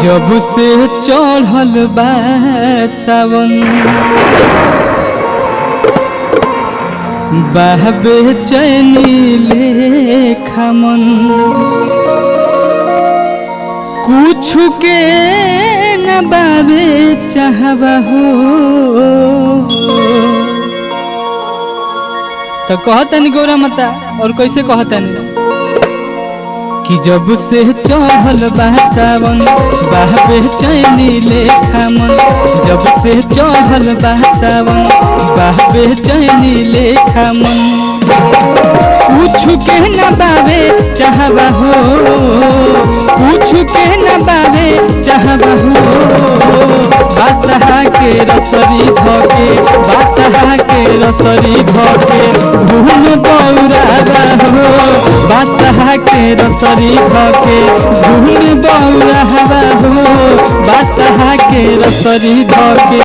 जब से चढ़ल बा सावन बहबे चैनी लेखा मन कुछ के न बाबे चाहबा हो तो कहतनी गौरा माता और कैसे कहतनी कि जब से चढ़ल बा सावन बहबे चैनी लेखा मन जब से चढ़ल बा सावन बहबे चैनी लेखा मन कुछ के न बाबे चाहबा हो कुछ के न बाबे चाहबा हो बादशाह के रसरी धके बादशाह के रसरी धके घूम बौराबा हो बादशाह के रसरी धके घूम बौराबा हो बादशाह के रसरी धके